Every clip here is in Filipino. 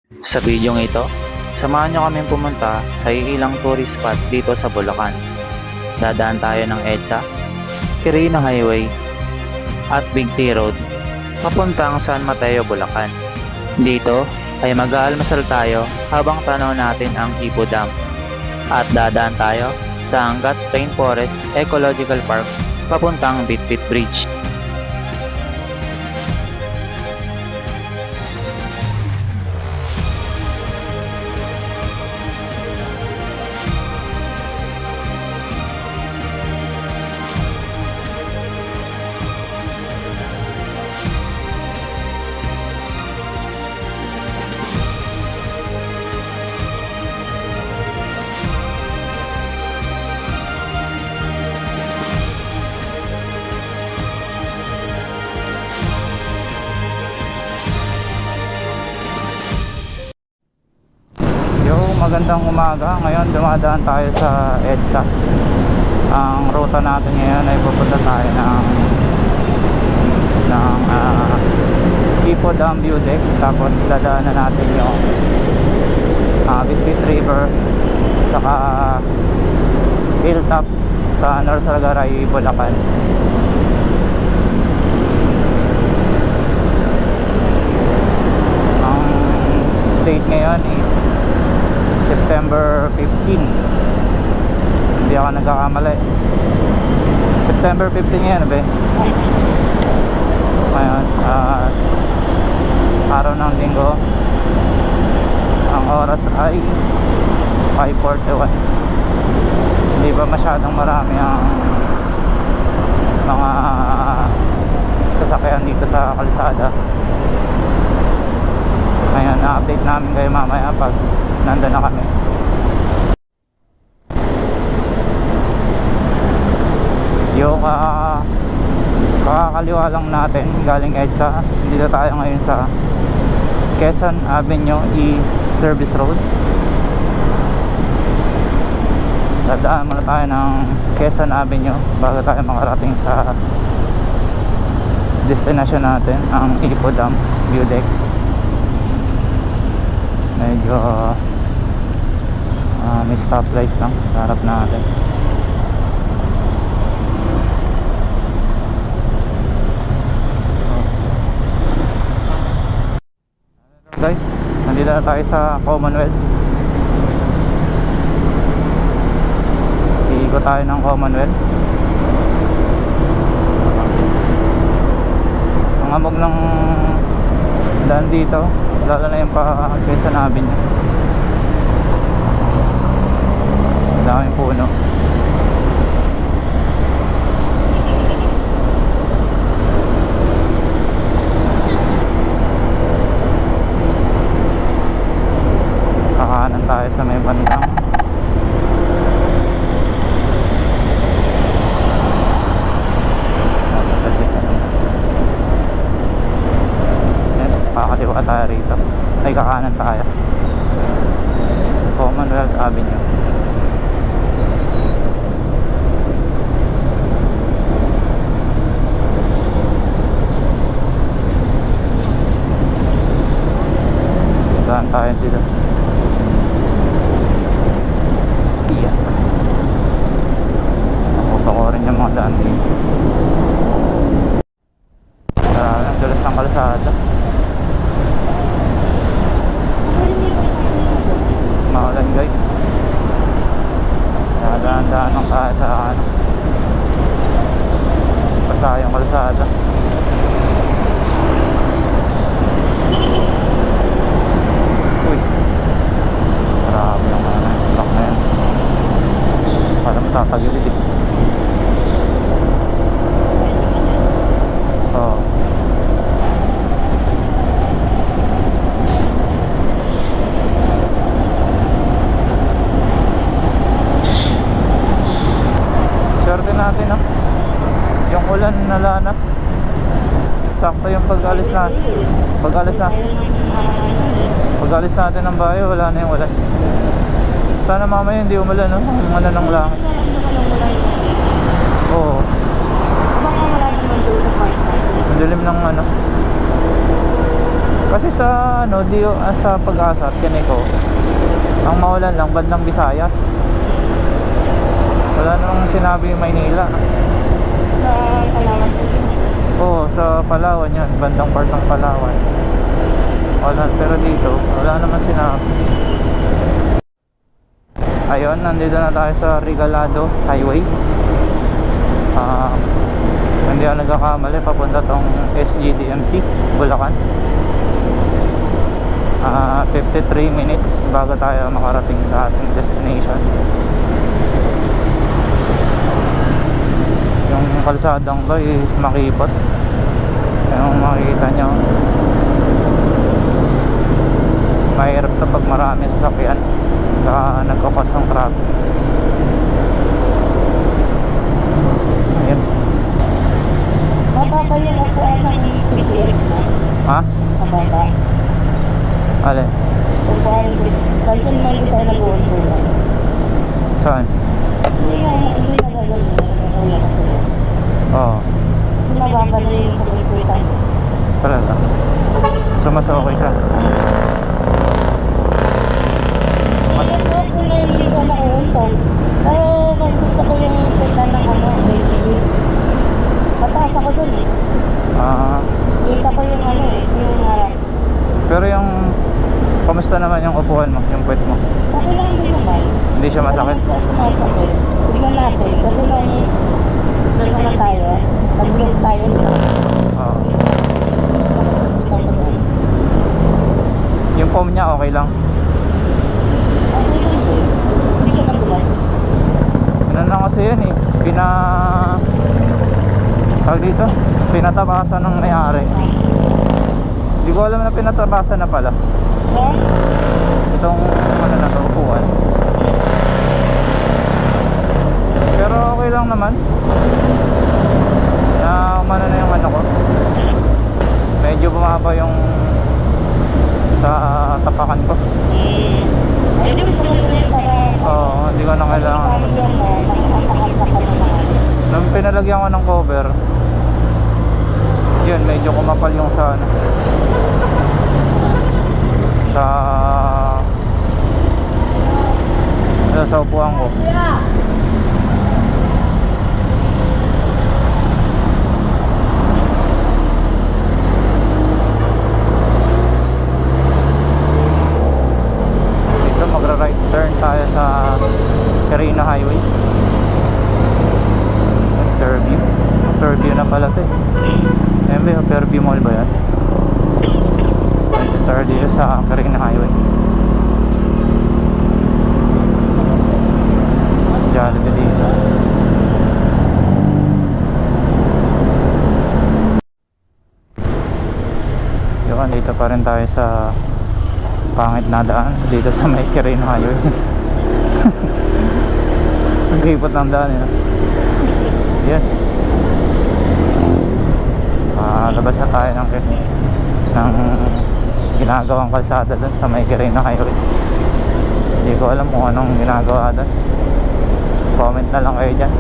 Sa bidyong ito, samahan nyo kaming pumunta sa ilang tourist spot dito sa Bulacan. Dadaan tayo ng EDSA, Quirino Highway, at Big T Road, papuntang San Mateo, Bulacan. Dito ay mag-aalmusal tayo habang tanaw natin ang Ipo Dam. At dadaan tayo sa Angat Rainforest Ecological Park, papuntang Bitbit Bridge. Magandang umaga. Ngayon dumadaan tayo sa EDSA. Ang ruta natin ngayon ay pupunta tayo ng Ipo Dam View Deck. Tapos dadaanan natin yung Bitbit River, saka hilltop sa North Sagaray, Bulacan. Ang date ngayon is September 15. Hindi ako nagkakamali. September 15 ngayon, be. Ngayon, araw ng linggo. Ang oras ay 5:41. Hindi ba masyadong marami ang mga sasakyan dito sa kalsada. Ngayon, na-update namin kayo mamaya pag nandun na kami. Yung kakakaliwa lang natin galing EDSA. Dito tayo ngayon sa Quezon Avenue E-Service Road. Dadaan muna tayo ng Quezon Avenue bago tayo makarating sa destination natin, ang Ipo Dam View Deck. Medyo may stoplight lang sa harap natin. Guys, nandito na tayo sa Commonwealth. Iikot tayo ng Commonwealth. Ang amog ng daan dito, lalo na yung pa Quezon Avenue. Daming puno. Kakanan tayo sa may bandang. Pakakaliwa tayo rito. Ay, kakanan tayo. Commonwealth Avenue. Saan tayo dito? Iya. Nakuha ko rin yung mga daan dito. Ang dulas ng kalsada. Maulan, guys. Daan-daan lang tayo sa basa yung kalsada. Uy, grabe yung lock na yan. Parang matatagilid eh. Oo. Swerte natin, no? Yung ulan nalana. Sakto yung pag-alis natin ng bahay, wala na yung ulan. Sana mamaya hindi umulan, no? Ang ano ng langit. Oo. Dilim ng ano. Kasi sa ano, sa Pag-asa at Kaniko, ang maulan lang bandang Visayas. Wala namang sinabi yung Maynila. Sa Palawan po yun. Oo, sa Palawan yun, bandang part ng Palawan. Wala, pero dito, wala naman sinabi. Ayun, nandito na tayo sa Regalado Highway. Hindi ako nagkakamali, papunta tong SGDMC, Bulacan. 53 minutes bago tayo makarating sa ating destination. Yung kalsadang ba is makipot. Yung makikita nyo, mahirap to pag marami sasakyan, nagkakos ng traffic. Ayun. Mababa yung upuan ng PCX na. Ha? Mababa. Alin? Upuan ng PCX. Kasi naman hindi tayo nag-uwan po yan. Saan? Hindi na gagawin. Nagkakawala kasi. Oo. Kasi mababa na yung pag-upuan. Talaga. So mas okay siya. Kasi ako na hindi ko nakuuntong. Pero mas gusto ko yung kita ng ano, ATV. Mataas ako dun eh. Kita ko yung ano eh, yung harap. Pero yung kamusta naman yung upuan mo, yung puwet mo? Okay lang din naman. Hindi siya masakit? Hindi siya sumasakit. Tignan natin. Kasi nung dalawa tayo, nag-vlog tayo nila. Oo. Yung foam niya okay lang? Okay lang din. Hindi siya madulas. Ano na kasi yun eh, tawag dito, pinatabasan ng may-ari. Hindi ko alam na pinatabasan na pala Yeah? itong ano na to, upuan. Pero okay lang naman na umano na yung ano ko, medyo bumaba yung sa tapakan ko. Pwede mo tumulong para Oo, hindi ko na kailangan. ipalagyan mo, makakakal ka pa naman. Nung pinalagyan ko ng cover, yun, medyo kumapal yung sa ano, sa upuan ko. Dito magra-right turn tayo sa Carino Highway. Fairview na pala ito eh. Fairview Mall ba yan? Ito dito sa Carino Highway. Jollibee dito. Yun, dito pa rin tayo sa pangit na daan dito sa may Carino Highway. Ang gripot ng daan yun. Yan. Labas na tayo ng ginagawang kalsada dun sa may Carino Highway. Hindi ko alam kung anong ginagawa dun. Comment na lang kayo dyan.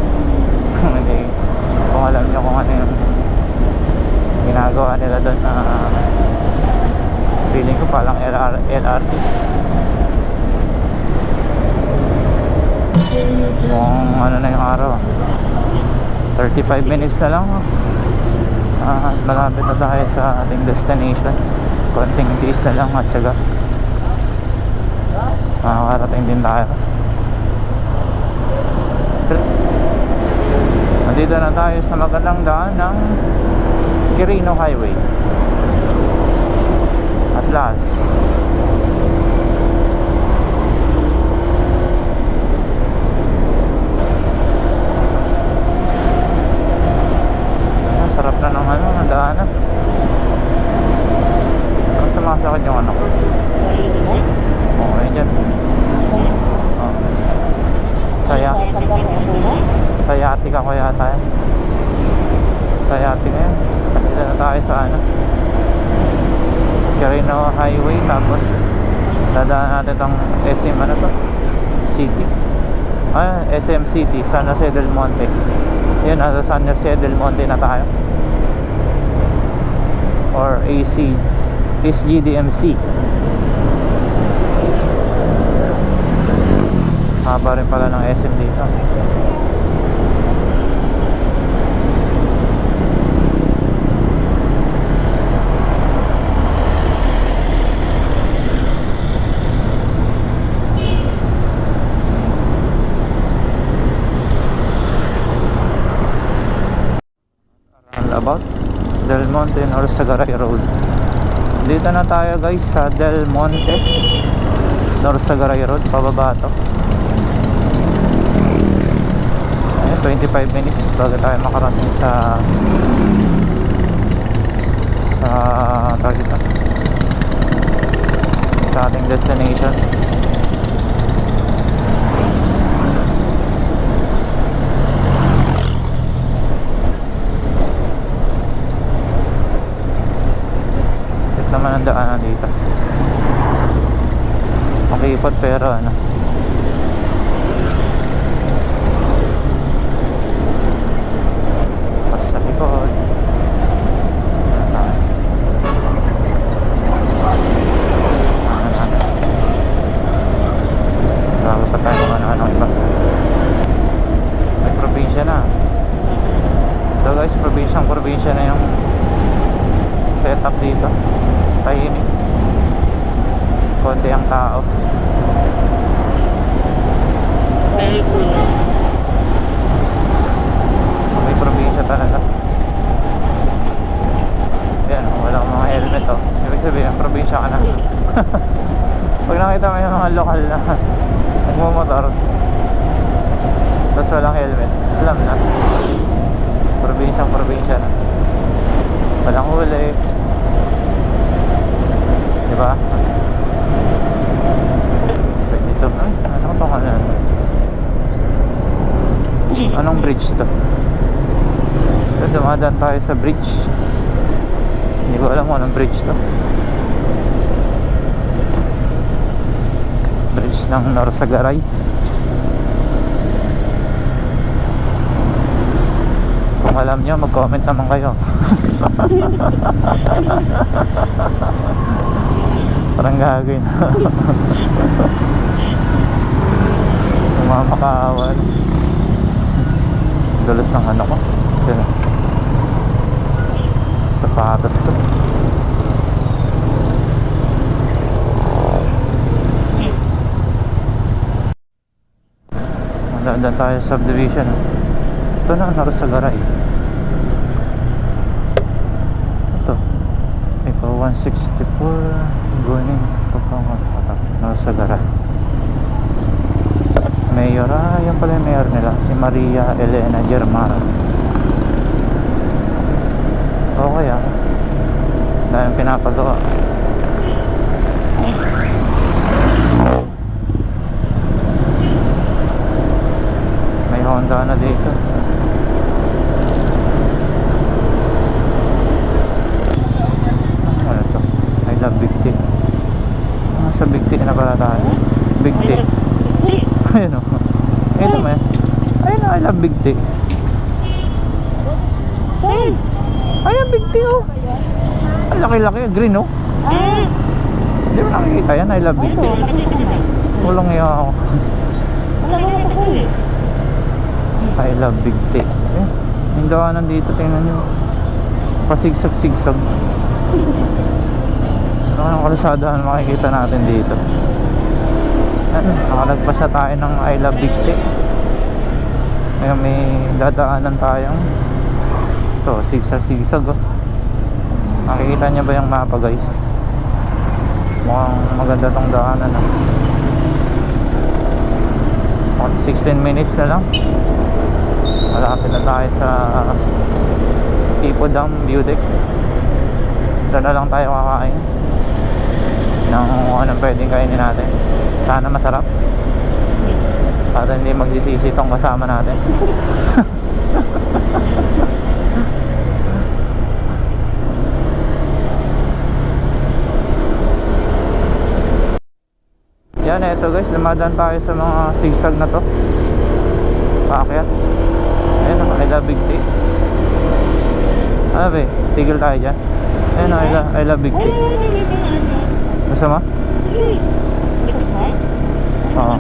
Kung alam nyo kung ano yung ginagawa nila dun sa feeling ko palang LRT. Kung ano na yung araw, 35 minutes na lang. Malapit na tayo sa ating destination. Konting tiis na lang at syaga makakarating din tayo. Nandito na tayo sa magandang daan ng Carino Highway. At last. Sarap na ng ano, ng daanan. Parang sumasakit yung ano ko. Okay dyan. Oh. Sayatika ko yata yan. Sayatika yan. Nandito na tayo sa ano, Carino Highway. Tapos dadaan natin itong SM ano to, City. SM City, San Jose del Monte. Yun, nasa San Jose del Monte na tayo, or AC is GDMC. Haba rin pala ng SM dito. About Del Monte or Sagaray Road. Dito na tayo guys sa Del Monte or Sagaray Road, pababa to. Ayan, 25 minutes bago tayo makarating sa target na, sa ating destination. Naman ang daanan dito. Makipot pero ano, sa likod. Bago pa tayo kung ano-ano iba. May probinsya na. So guys, probinsya na yung setup dito. Tahimik, konti ang tao. May probinsya talaga. Yan, wala akong mga helmet oh. Ibig sabihin, probinsya ka na. Pag nakita mo yung mga lokal na nagmumotor tapos walang helmet, alam na, probinsya na. Walang huli, diba? Dito, ay, ano pa ka na? Anong bridge to? So, dumadaan tayo sa bridge. Hindi ko alam kung anong bridge to. Bridge ng Norsagaray. Kung alam nyo, mag-comment naman kayo. Parang gagawin. Mamakaawan. Dulos ng ano ko. Yan. Sapatos ko. Magdaan tayo sa subdivision. Ito na, Norsagaray. Ito. Ikaw 164 Guning Papangat Norsagaray. Mayor, yan pala yung mayor nila, si Maria Elena Germar. Okay dahil pinapagawa. May Honda na dito. Ano to? I love Big T. Sa Big T na pala tayo. Big T. Ayun o. Ayun mo yan. Ayun o, I love Big T. Ayun, Big T o. Ang laki-laki, green o. Hindi mo nakikita yan, I love Big T. Walang iya ako. I love Big T. Yung daanan dito, tingnan nyo. Pasigsag-sigsag. Ano ang kalusadahan makikita natin dito. Nakalagpas na tayo ng I love Big T. Ngayon may dadaanan tayong ito, sigsag-sigsag oh. Makikita nyo ba yung mapa guys? Mukhang maganda tong daanan oh. 16 minutes na lang. Malapit na tayo sa Tipo Dam View Deck. Ito na lang tayo kakain ng anong pwedeng kainin natin. Sana masarap para hindi magsisisi itong kasama natin. Yan, eto guys, lumadaan tayo sa mga sigsag na to. Paakyat. Ayan, I love Big T. Ano ba, tigil tayo dyan. Ayun, I love Big T. Gusto mo? Sige. Ikot mo? Oo.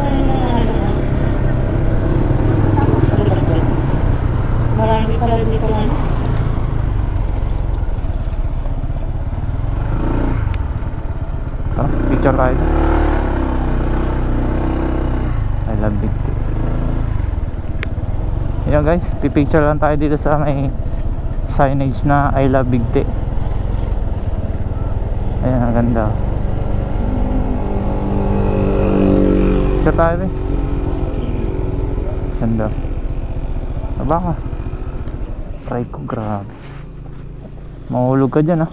Marami pala dito nga. Tara, picture tayo. I love Big T. Yun guys, pipicture lang tayo dito sa may signage na I love Big T. Ayan, ang ganda. Picture tayo eh. Ganda. Aba ka. Try ko, grabe. Mahulog ka dyan ah.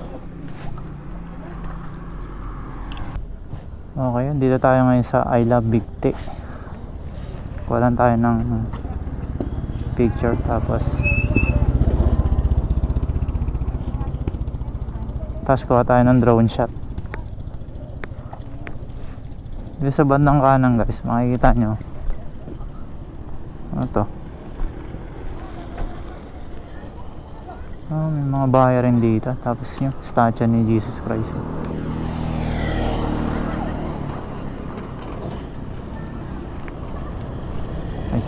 Okay, dito tayo ngayon sa I love Big T. Kuha tayo ng picture tapos kuha tayo ng drone shot. Dito sa bandang kanan guys, makikita nyo ano to, may mga bahay rin dito, tapos yung statue ni Jesus Christ. Ay.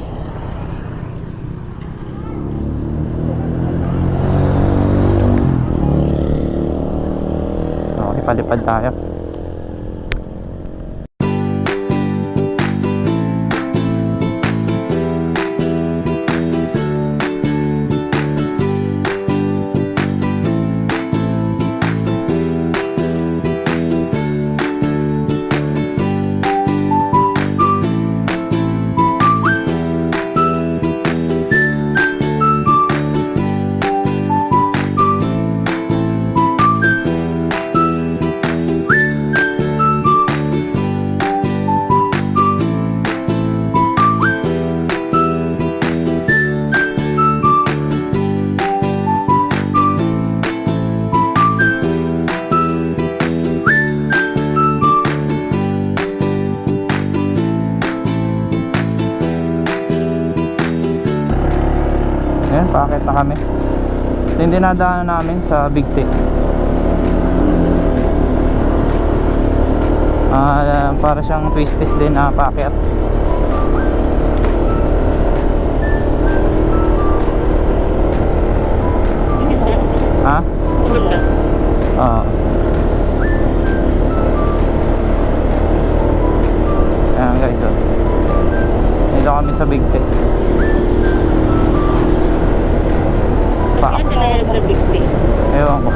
Okay, palipad tayo. Ayan, paakit na kami. Ito yung dinadaanan namin sa Big T. Para siyang twisties din na paakyat. Ha? Oo. Ayan guys, oh. Dito kami sa Big T. Ewan ko.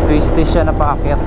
Twisty siya na paakyat.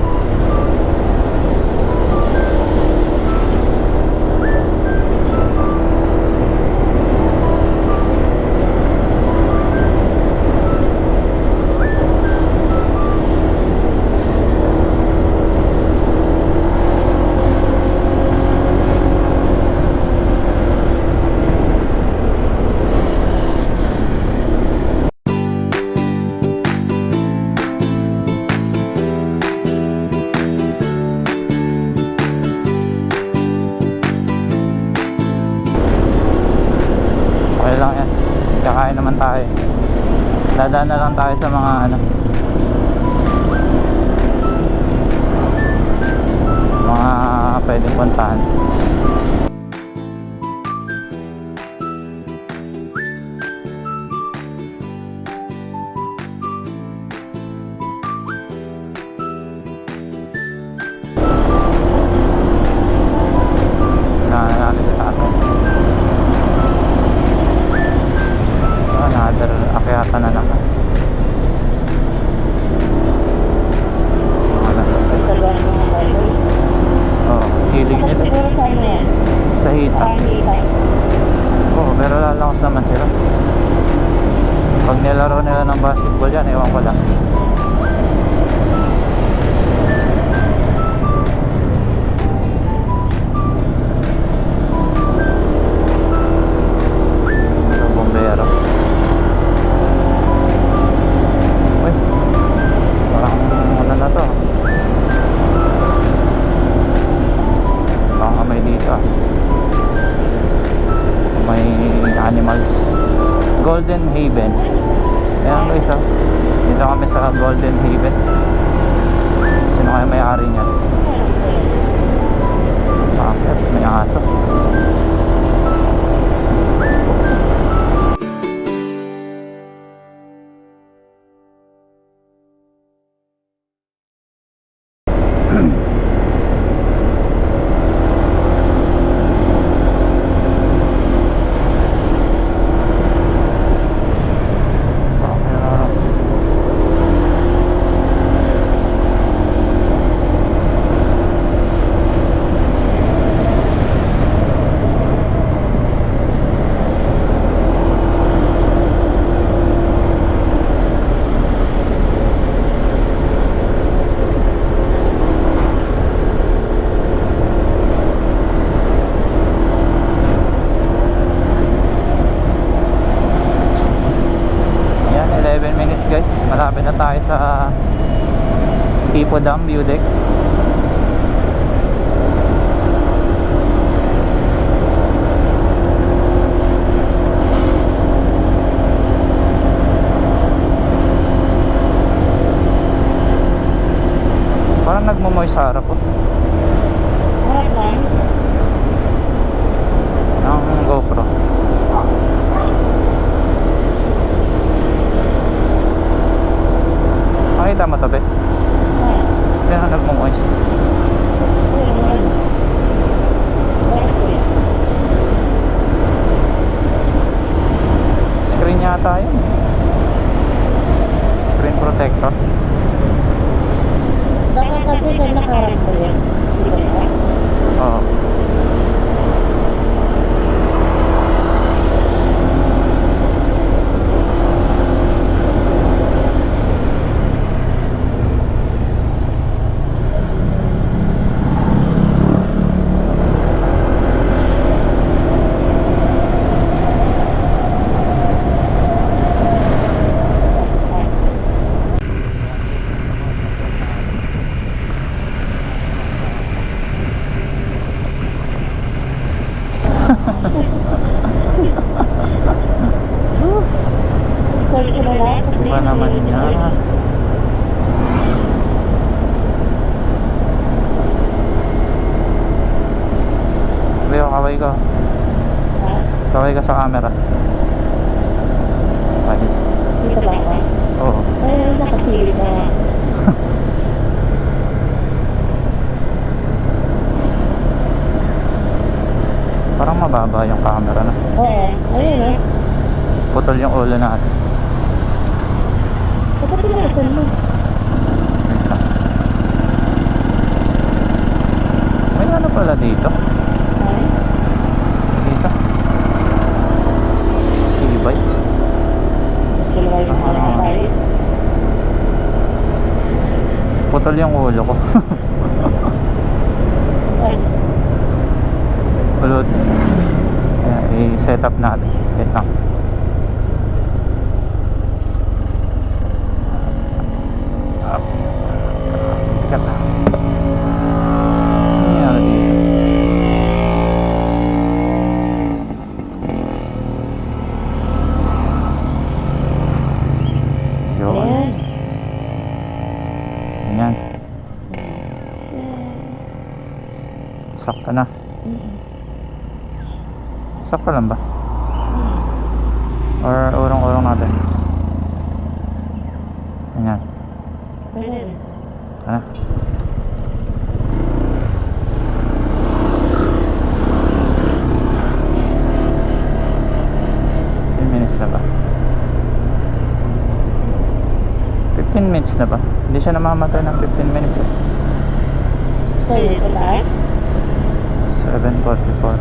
Lang yan, kakain naman tayo. Dadaan na lang tayo sa mga mga pwedeng puntahan. Natin sa taas. Another akyatan na naman. Oo, hilig nila. Siguro sa ano yan? Sa hita. Sa hita. Oo, pero lalakas naman sila. Pag nilaro nila ng basketball yan, ewan ko lang. Bombero. Uy, parang ano na to. Parang kamay dito. May animals. Golden Haven. Ayan Golden Haven. Sino kaya may-ari niya? Bakit? May aso. Ayan, 11 minutes guys. Malapit na tayo sa Tipo Dam View Deck. Parang nagmumoy sa harap po Harap lang. ng GoPro. Makita mo tabi? Kaya na nagmumoy. Screen yata yun. Screen protector. Dapat kasi kung nakaharap sa'yo. Di ba ba? Oo. Search ko na lang. Iba naman niya. Leo, kaway ka. Ha? Kaway ka sa camera. Ay, Dito ba ako? oo. Ay, nakasilip na. Parang mababa yung camera na. Oo. Ayun eh. Putol yung ulo natin. Dapat pinasan mo. Wait lang. May ano pala dito? Ay. Dito. E-bike. Dalawa yung mga tayo. Putol yung ulo ko. Yes. Ulod. Ayan, i-set up natin. Wait lang. Up. Kat. Ano nangyari dito? Yun. Ayan. Ayan. Sakto na. Sakto lang ba? Or urong-urong natin? Ayan. Ayan. Ano? Minutes na ba? 15 minutes na ba? Hindi siya namamatay ng 15 minutes eh. So, yun sa taas? 7:44.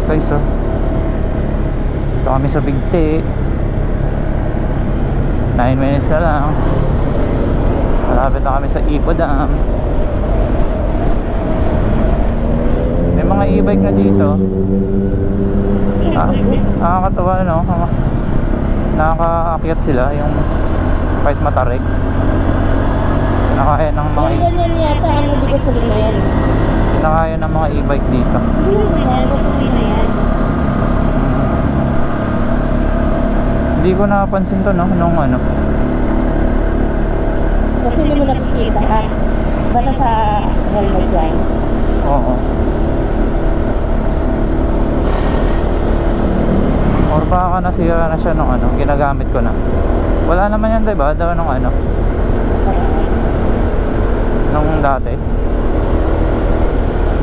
Okay, so ito kami sa Bigti. 9 minutes na lang. Malapit na kami sa Ipo Dam. May mga e-bike na dito. Nakakatawa, no? Nakakaakyat sila yung kahit matarik. Nakaya ng mga Ay, ganyan yata. Ano, di ko sabihin na yan. nakaya ng mga e-bike dito. Hindi ko sabihin na yan. Hindi ko napansin to, no? Nung ano. Kasi hindi mo nakikita ha. Basta sa helmet yan. Oo. Or baka nasira na siya nung ano, ginagamit ko na. Wala naman yan, diba? Daw nung ano, nung dati. Hindi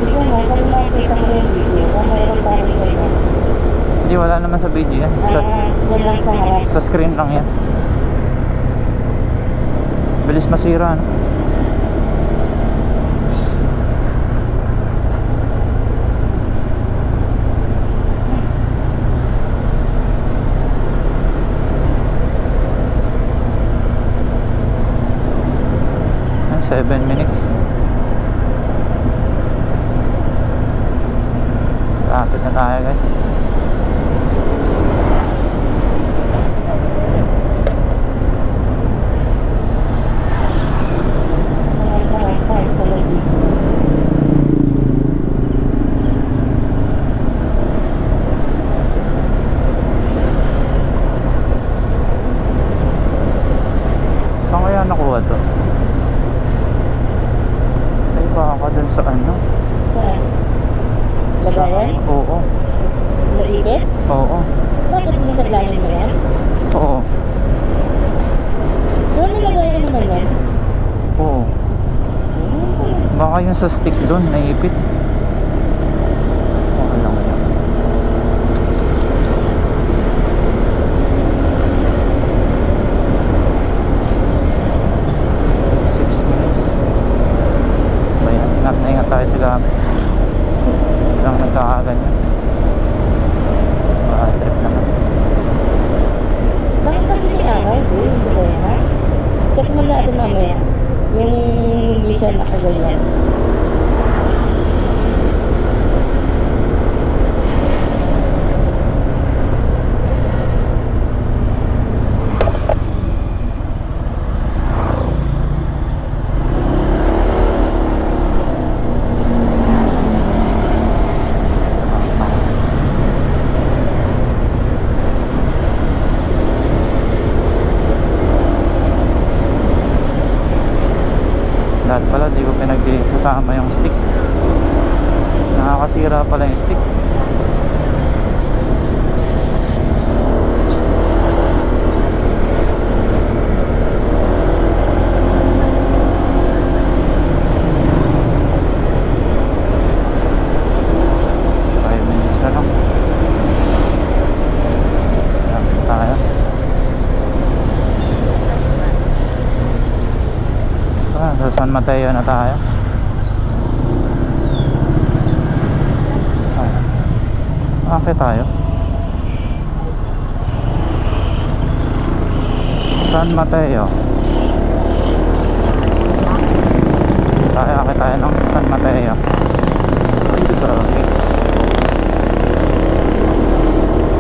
ko mo, kung makikita mo yung video, kung mayroon tayo ganyan. Hindi, wala naman sa video yan. Yan lang sa harap. Sa screen lang yan. Bilis masira, no? Ay, 7 minutes. Lapit na tayo, guys. Saan kaya nakuha to? Ay, baka dun sa ano? Saan? Lagayan? Oo. Naibit? Oo. Bakit mo sa lalim mo yan? Oo. Doon may lagayan naman yan. Oo. Baka yung sa stick doon, naipit. Okay lang yan. Ingat tayo sa gamit. Lang nagkakaganyan. Trip naman. Bakit kasi may araw? Hindi ko yan. Check mo natin mamaya. Yung hindi siya nakaganyan. Lahat pala di ko pinagsasama yung stick. Nakakasira pala yung stick. Sa San Mateo na tayo. Akit tayo. San Mateo. Akit tayo ng San Mateo.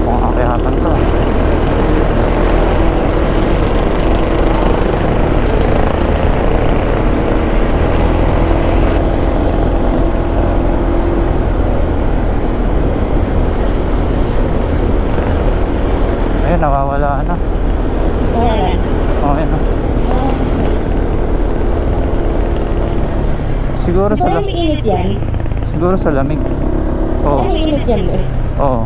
Kung akihatan to. Nawawala na. Wala. Okay na. Siguro sa Parang mainit yan. Siguro sa lamig. Oo. Parang mainit yan eh. Oo.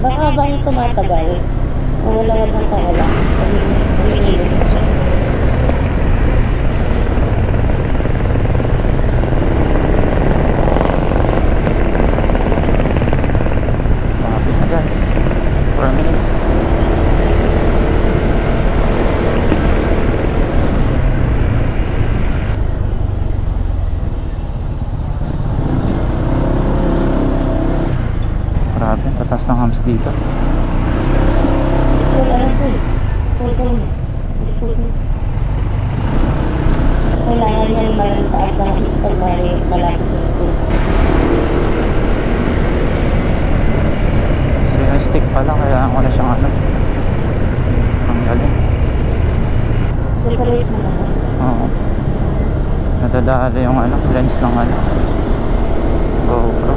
Baka bang tumatagal. Wala ng kawala. Mainit. Malapit na guys. 4 minutes. Grabe, tatas ng hams dito. Wala na po eh. Sponsor mo. Kailangan yan taas ng pag malapit sa school. Stick pala, kaya ako na siyang ano. Ang galing. Separate mo naman. Oo. Nadadali yung ano, lens ng ano. GoPro.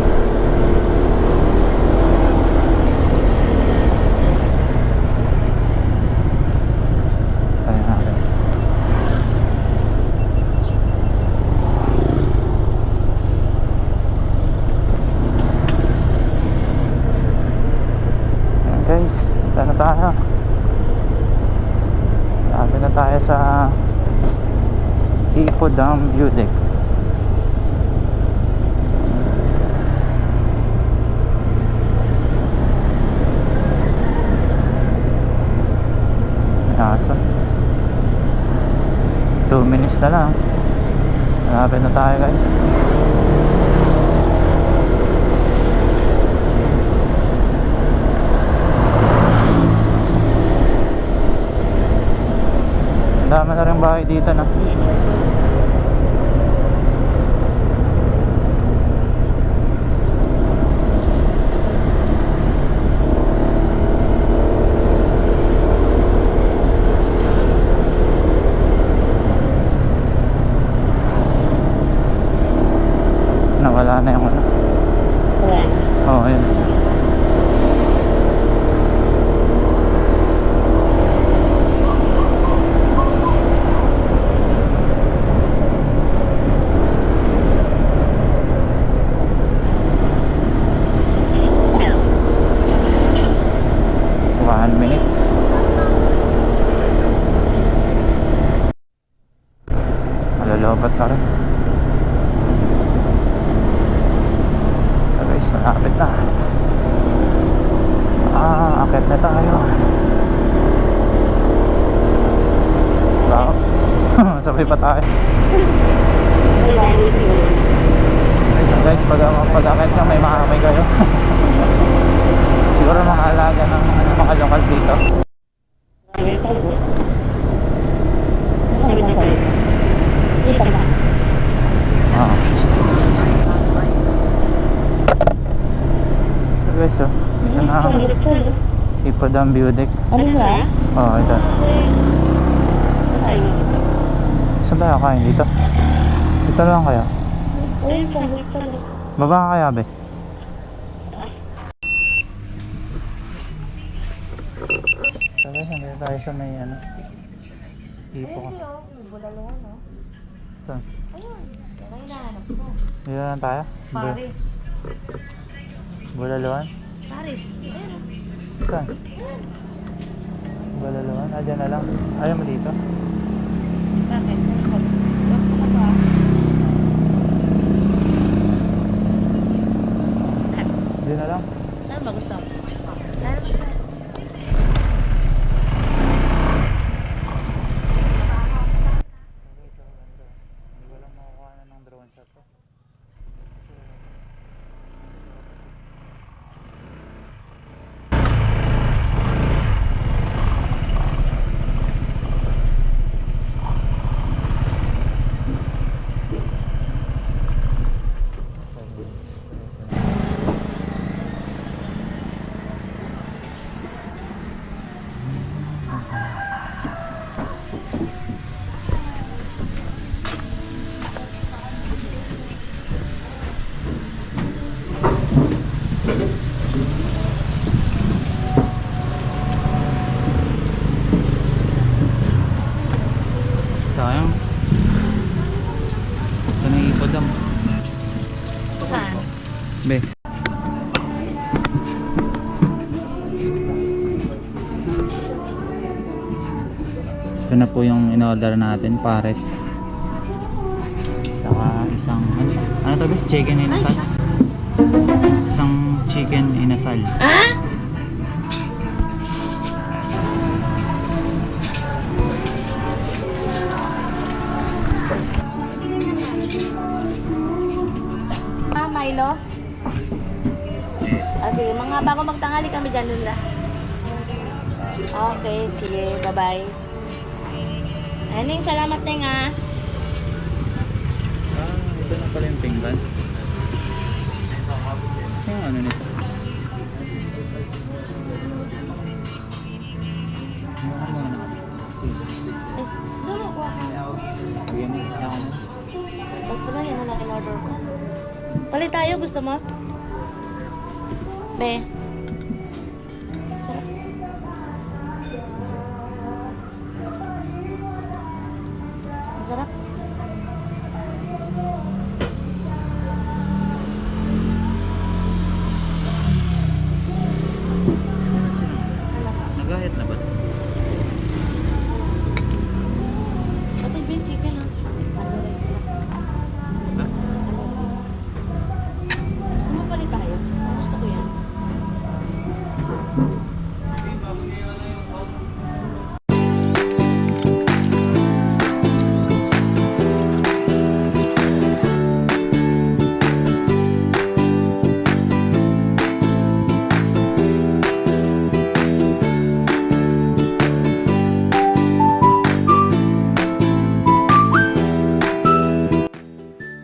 tayo sa Ipo Dam View Deck. Aso 2 minutes na lang, malapit na tayo guys. Ang dami na rin bahay dito na. Nawala na yung ano. Wala. Oo, yun. One minute. Malalobat na rin. Guys, malapit na. Akit na tayo. Wow. Sabay pa tayo. Wala rin siguro. Guys, pag-akit nyo may makamay kayo. Siguro mga alaga ng mga lokal dito. May sagot. Ano yung sagot? Kita ba? Oo. So guys, oh, dito na ang Sagot. Ipo Dam View Deck. Ano nga? Oo, ito. Ayun. Saan tayo kain dito? Dito lang kaya? Ayun, sagot. Baba ka kaya, be? So guys, nandito tayo sa may ano, Ipo ka. Bulaluan, no? Saan? Ayun. Yan ang hinahanap ko. Dito lang tayo? Paris. Bulaluan? Paris. Ayun. Saan? Bulaluan? Dyan na lang. Ayaw mo dito? Bakit? Saan ko gusto? Huwag ko na ba? Saan? Dyan na lang. Saan ba gusto? Saan? Hindi ko lang makukuha na ng drone shot ko. Sayang. Ito na Ipo Dam. Saan? Be. Ito na po yung in-order natin, pares. Saka isang, ano to be? Chicken inasal? Isang chicken inasal. Milo? Sige, mga bago magtanghali kami dyan dun na. Okay, sige, bye-bye. Aning, salamat na nga. Ito na pala yung pinggan. Kasi yung ano nito? Eh, dulo ko ako. Ba't pala yan na in-order ko? Palit tayo, gusto mo? Be. Sarap. Masarap. Nagayat na ba?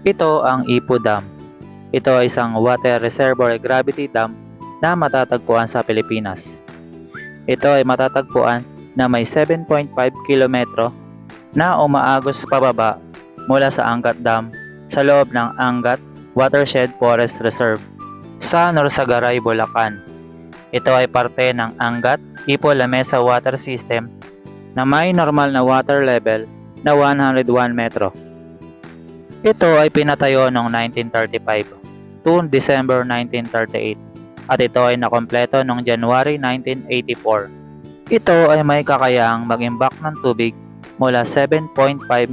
Ito ang Ipo Dam. Ito ay isang water reservoir gravity dam na matatagpuan sa Pilipinas. Ito ay matatagpuan na may 7.5 kilometro na umaagos pababa mula sa Angat Dam sa loob ng Angat Watershed Forest Reserve sa Norsagaray, Bulacan. Ito ay parte ng Angat Ipo Lamesa Water System na may normal na water level na 101 metro. Ito ay pinatayo noong 1935 to December 1938 at ito ay nakompleto noong January 1984. Ito ay may kakayahang mag-imbak ng tubig mula 7.5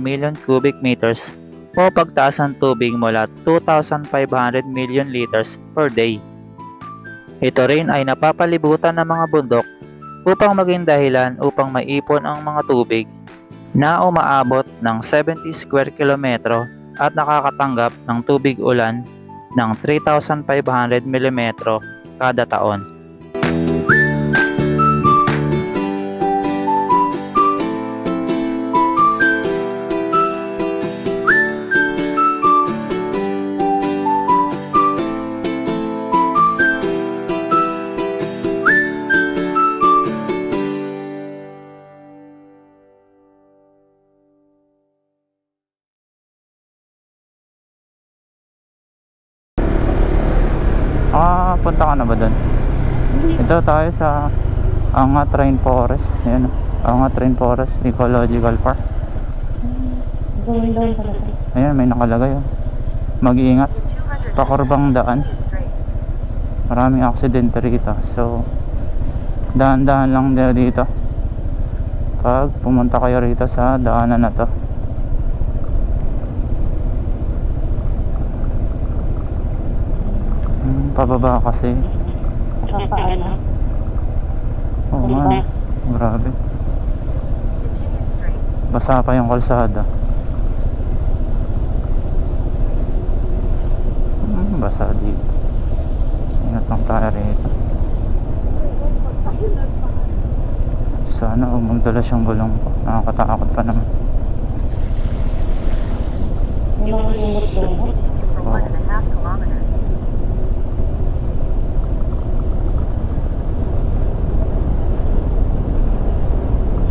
million cubic meters o pagtaas ng tubig mula 2,500 million liters per day. Ito rin ay napapalibutan ng mga bundok upang maging dahilan upang maipon ang mga tubig na umaabot ng 70 square kilometro at nakakatanggap ng tubig ulan ng 3,500 mm kada taon. Punta ka na ba dun? Ito tayo sa Angat Rainforest. Ayan, Angat Rainforest Ecological Park. Gawin doon pala. Ayan, may nakalagay. Mag-iingat. Pakurbang daan. Maraming aksidente rito. So, dahan-dahan lang dito pag pumunta kayo rito sa daanan na to. Pababa kasi. Papaano? Oo nga. Grabe. Basa pa yung kalsada. Basa dito. Ingat lang tayo rito. Sana huwag magdala siyang gulong ko. Nakakatakot pa naman. Walang lumot-lumot. Oo.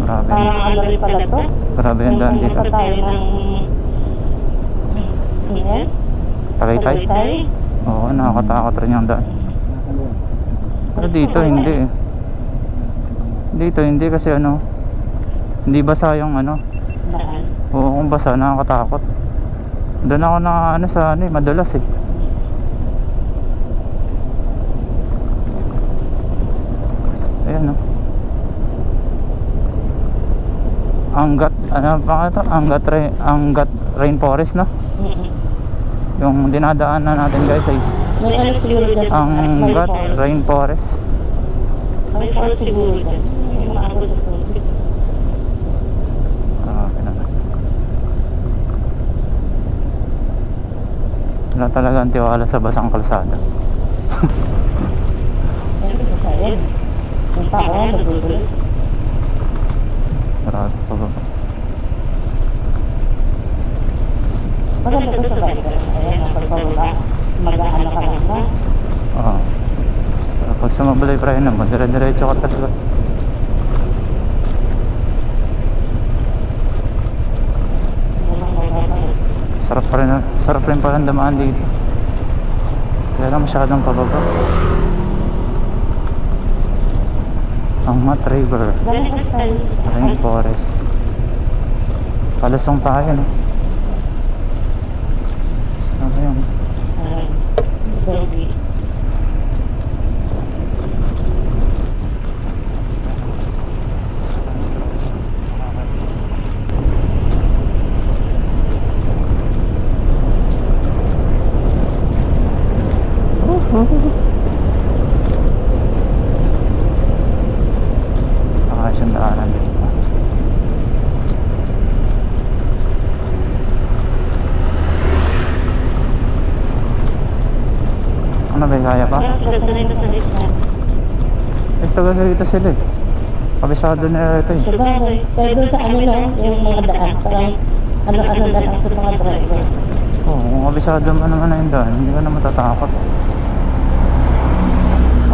Grabe. Parang ano rin pala to? Grabe yung daan dito. Pumunta tayo ng... Ayan? Tagaytay? Tagaytay? Oo, nakakatakot rin yung daan. Pero dito hindi eh. Dito hindi kasi ano, hindi basa yung ano. Daan. Oo, kung basa nakakatakot. Doon ako na ano sa ano eh, madalas eh. Ayan oh. Angat, ano pa ito? Angat Rainforest no? Yung dinadaanan natin guys ay May ano siguro dyan sa Angat Rainforest. May forest siguro dyan. May mga ako sa tubig. Wala talagang tiwala sa basang kalsada. Yan, kasi yan. Yung tao nga, nagugulis. Marami pa ba? Maganda to sa bike. Ayan, pagpababa, mag-aano ka lang ba? Oo. Pero pag sumabalay pa rin naman, dire-diretso ka talaga. Sarap rin palang damaan dito. Kaya lang masyadong pababa. Angat River Galing kasi tayo. Rainforest. Palusong tayo no? Ano yun? Baby. Siyang daanan dito. Ano ba kaya pa? Mas basta na yung sa isla. Ito kasi dito sila eh. Kabisado na ito eh. Sa bagay. Kaya doon sa ano lang, yung mga daan, parang ano-ano na lang sa mga driver. Oo, kung kabisado mo naman na yung daan, hindi ka na matatakot.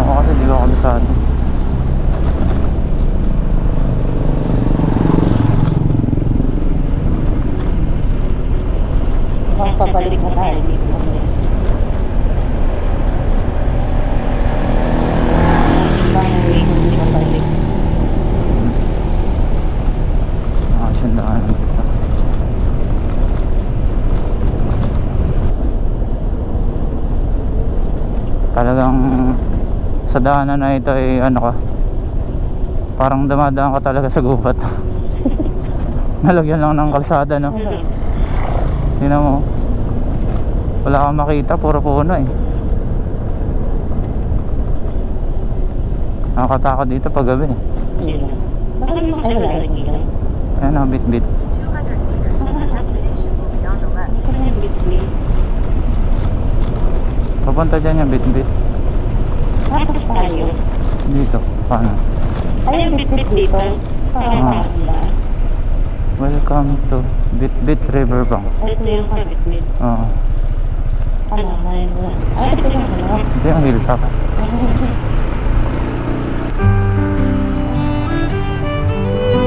Ako kasi di ko kabisado. Mukhang pabalik na tayo dito. Ibang way kung hindi pabalik. Nakasundaan dito. Talagang sa daanan na ito ay ano ka, parang dumadaan ka talaga sa gubat. Nalagyan lang ng kalsada, no? Tingnan mo, wala kang makita, puro puno eh. Nakakatakot dito pag gabi. Baka naman kayo wala rin dito. Ayan o, bit-bit. 200 meters. Destination will be on the left. Baka naman bitbit. Papunta dyan yung bit-bit. Tapos tayo. Dito, paano? Ayun, bitbit dito. Ah. Welcome to Bit-Bit Riverbank. Ito yung bitbit. Oo. Ano, ngayon na. Ay, ito yung ano. Ito yung hilltop.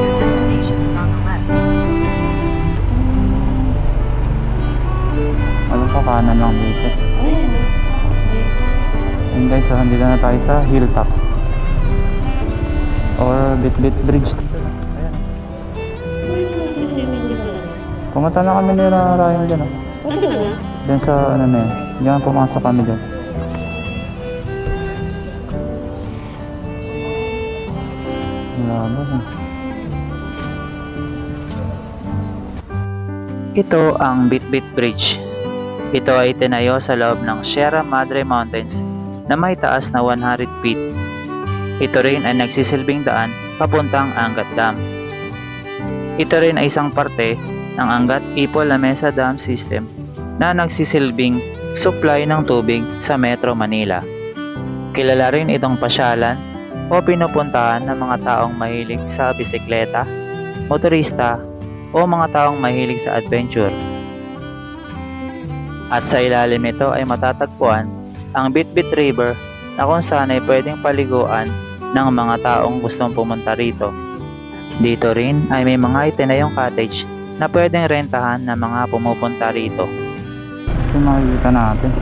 Your destination is on the left. Ano pa, kanan lang dito. Ayun. Ayun guys, so, dito na tayo sa hilltop. Or Bit-Bit Bridge. Ayan. Pumunta na kami nila Ryan dyan. Ito na. Diyan sa ano na yun. Diyan pumasok kami dyan. Wala ba? Ito ang Bit-Bit Bridge. Ito ay tinayo sa loob ng Sierra Madre Mountains na may taas na 100 feet. Ito rin ay nagsisilbing daan papuntang Angat Dam. Ito rin ay isang parte ng Angat Ipol Lamesa Dam System na nagsisilbing supply ng tubig sa Metro Manila. Kilala rin itong pasyalan o pinupuntahan ng mga taong mahilig sa bisikleta, motorista o mga taong mahilig sa adventure. At sa ilalim nito ay matatagpuan ang Bit-Bit River na kung saan ay pwedeng paliguan ng mga taong gustong pumunta rito. Dito rin ay may mga itinayong cottage na pwedeng rentahan ng mga pumupunta rito. Ito yung makikita natin.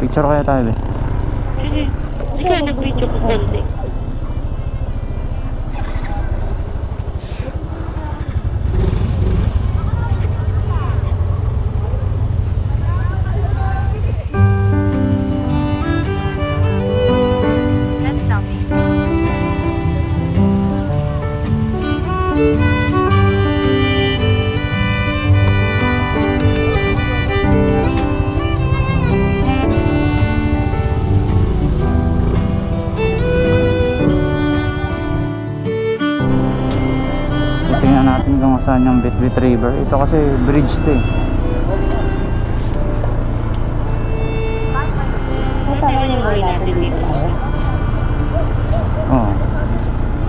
Picture kaya tayo eh. Hindi ka nag-video ko konti. Head southeast. Tingnan natin kung saan yung Bit-Bit River. Ito kasi bridge to eh. Masama yung boy natin dito. Oo.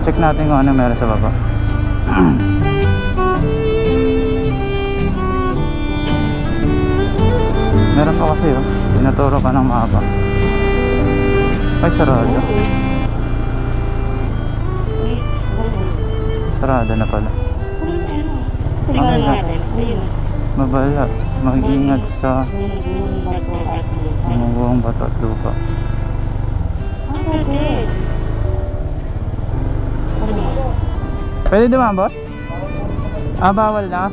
Check natin kung ano meron sa baba. Meron pa kasi oh. Tinuturo ka ng mapa. Ay, sarado. Sarado na pala. Tingnan natin. Ayun. Mabala. Mag-ingat sa gumuguhang bato at lupa. Pwede dumaan, boss? Ah, bawal na.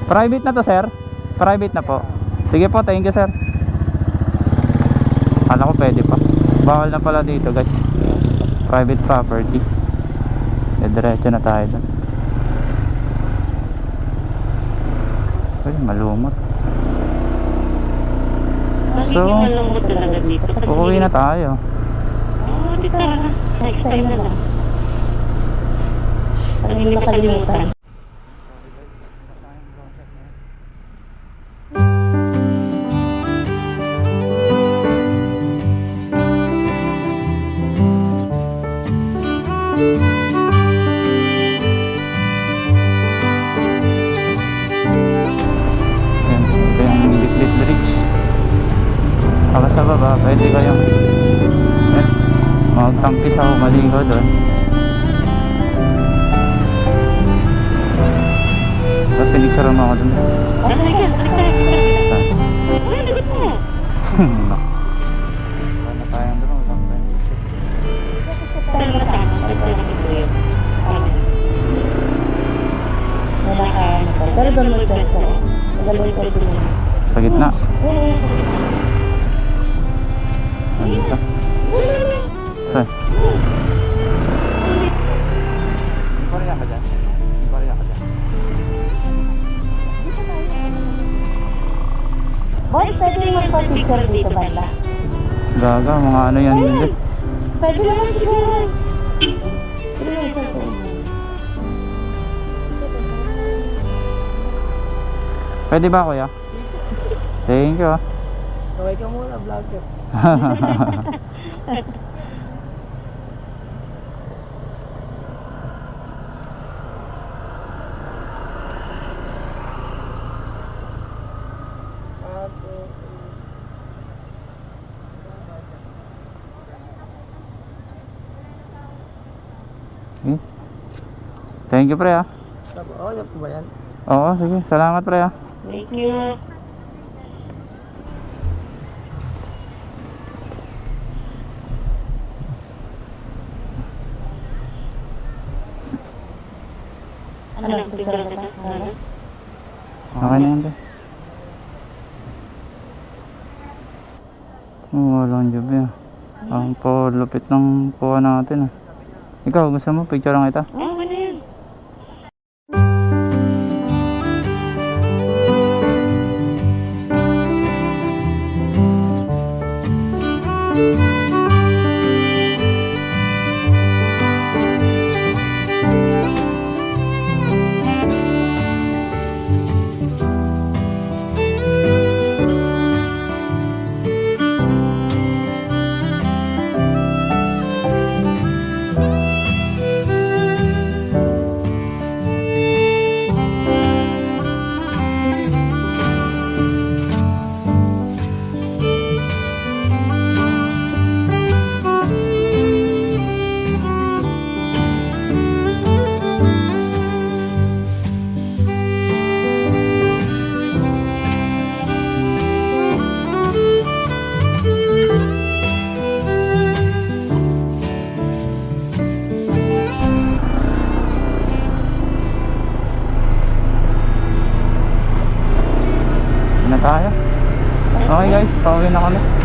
Private na to, sir? Private na po. Sige po, thank you, sir. Kala ko pwede pa. Bawal na pala dito, guys. Private property. Diretso na tayo doon. Ay, malumot. So, uuwi na tayo. Hindi ka. Next time na lang. Para hindi makalimutan. pwede kayong magtampis ako, maligo doon. Tapos pinicturean mo ako doon. Ano Paano tayong doon? Walang pwede. Wala ka ano pa. Pero doon may test ko. Magaling ko rin din. Sa gitna. Oo, sa gitna. Saan dito? Saan? Korea ka dyan? Korea ka dyan? Boss, pwede rin magpa-picture dito banda. Gaga, mga ano yan din. Pwede naman siguro. Pwede naman isang po. Pwede ba kuya? Thank you ah. Kaway ka muna, vlogger. Thank you pre ah. Oo, yan po ba yan? Oo, sige. Salamat pre ah. Thank you. Ano, picture ka ba? Ano? Okay na yan pre. Walang job yan. Ang lupit ng kuha natin ah. Ikaw, gusto mo picture lang kita? Oo, ano yan? Na tayo. Okay guys, pauwi na kami.